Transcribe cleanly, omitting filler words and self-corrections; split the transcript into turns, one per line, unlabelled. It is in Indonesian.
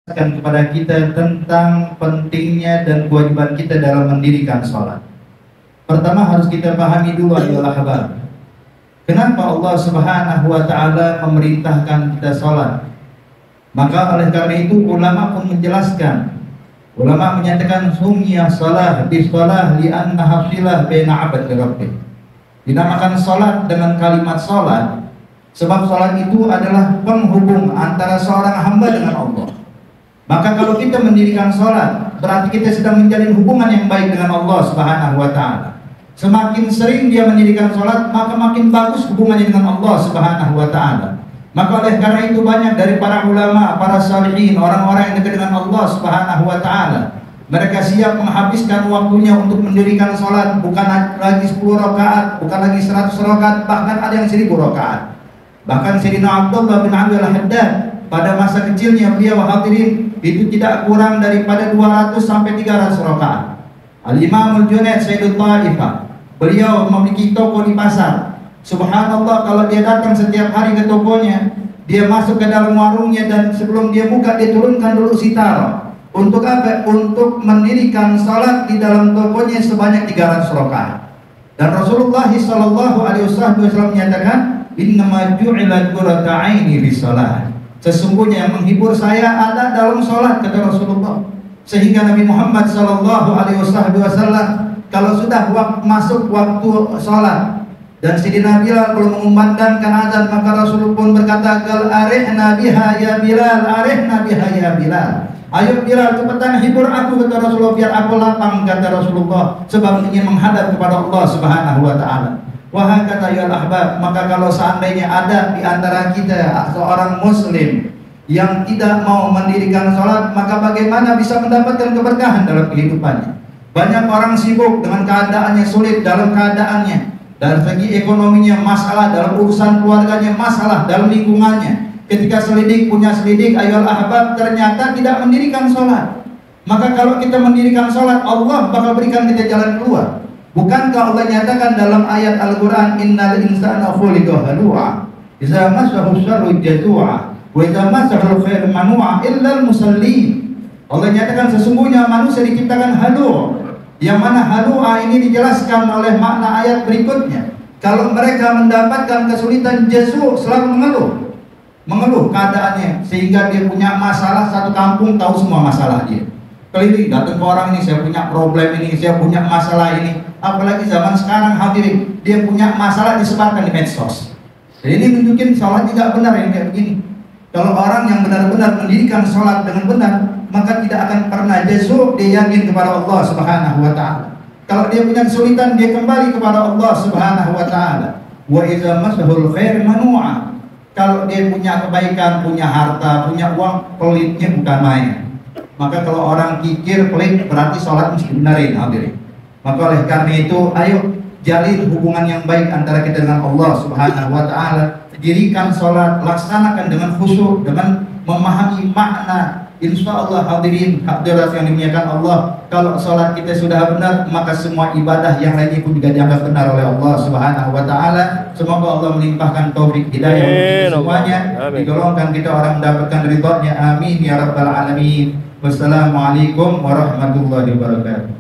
kepada kita tentang pentingnya dan kewajiban kita dalam mendirikan sholat. Pertama harus kita pahami dulu adalah kabar. Kenapa Allah Subhanahu wa Ta'ala memerintahkan kita sholat? Maka oleh karena itu ulama pun menjelaskan. Ulama menyatakan sumya sholat bisolah li'annaha silah baina 'abd rabbih. Dinamakan sholat dengan kalimat sholat sebab sholat itu adalah penghubung antara seorang hamba dengan Allah. Maka kalau kita mendirikan sholat, berarti kita sedang menjalin hubungan yang baik dengan Allah Subhanahu wa Ta'ala. Semakin sering dia mendirikan sholat, maka makin bagus hubungannya dengan Allah Subhanahu wa Ta'ala. Maka oleh karena itu banyak dari para ulama, para salihin, orang-orang yang dekat dengan Allah Subhanahu wa Ta'ala, mereka siap menghabiskan waktunya untuk mendirikan sholat, bukan lagi 10 rakaat, bukan lagi 100 rakaat, bahkan ada yang 1000 rakaat. Bahkan Sayyidina Abdullah bin Abi al-Haddad pada masa kecilnya beliau hadirin itu tidak kurang daripada 200 sampai 300 rakaat. Al-Imam Al-Junaid Sayyidul Ta'ifah, beliau memiliki toko di pasar. Subhanallah, kalau dia datang setiap hari ke tokonya, dia masuk ke dalam warungnya dan sebelum dia buka dia turunkan dulu sitara. Untuk apa? Untuk mendirikan salat di dalam tokonya sebanyak 300 rakaat. Dan Rasulullah sallallahu alaihi wasallam menyatakan, "Innama ju'ila qurratu 'aini fi shalah." Sesungguhnya yang menghibur saya ada dalam sholat, kata Rasulullah. Sehingga Nabi Muhammad sallallahu alaihi wasallam kalau sudah masuk waktu sholat dan Sayyidina Bilal belum mengumandangkan azan, maka Rasulullah pun berkata, "Qal arihna biha ya Bilal, arihna biha ya Bilal." Ayo Bilal, cepetan hibur aku, kata Rasulullah, biar aku lapang, kata Rasulullah, sebab ingin menghadap kepada Allah Subhanahu wa Ta'ala. Wahai kata ya ahbab, maka kalau seandainya ada di antara kita seorang muslim yang tidak mau mendirikan sholat, maka bagaimana bisa mendapatkan keberkahan dalam kehidupannya? Banyak orang sibuk dengan keadaannya, sulit dalam keadaannya, dari segi ekonominya masalah, dalam urusan keluarganya masalah, dalam lingkungannya. Ketika selidik punya selidik, ayol ahbab, ternyata tidak mendirikan sholat. Maka kalau kita mendirikan sholat, Allah bakal berikan kita jalan keluar. Bukankah Allah nyatakan dalam ayat Al-Quran, "Innal insana khuliqa halu'a, idza massahu syarru jazua, wa idza massahu khairu manu'a illa al-musallin." Allah nyatakan sesungguhnya manusia diciptakan halu', yang mana halu'a ini dijelaskan oleh makna ayat berikutnya. Kalau mereka mendapatkan kesulitan, jazu, selalu mengeluh keadaannya, sehingga dia punya masalah, satu kampung tahu semua masalah dia. Keliling datang ke orang ini, saya punya problem ini, saya punya masalah ini. Apalagi zaman sekarang hadirin, dia punya masalah disebarkan di medsos. Jadi ini nunjukin sholat tidak benar yang kayak begini. Kalau orang yang benar-benar mendirikan sholat dengan benar, maka tidak akan pernah jazu, dia yakin kepada Allah Subhanahu wa Ta'ala. Kalau dia punya kesulitan, dia kembali kepada Allah Subhanahu wa Ta'ala. Wa idza masahul khair manu'a. Kalau dia punya kebaikan, punya harta, punya uang, pelitnya bukan main. Maka kalau orang kikir, pelit, berarti sholat mesti benarin hadirin. Maka oleh karena itu, ayo jalin hubungan yang baik antara kita dengan Allah Subhanahu wa Ta'ala. Dirikan sholat, laksanakan dengan khusyuk, dengan memahami makna. Insya Allah hadirin hadirat yang dimuliakan Allah, kalau sholat kita sudah benar, maka semua ibadah yang lainnya pun juga dianggap benar oleh Allah Subhanahu wa Ta'ala. Semoga Allah melimpahkan taufik hidayah untuk semuanya, digolongkan kita orang mendapatkan ridhonya. Amin ya rabbal alamin. Wassalamualaikum warahmatullahi wabarakatuh.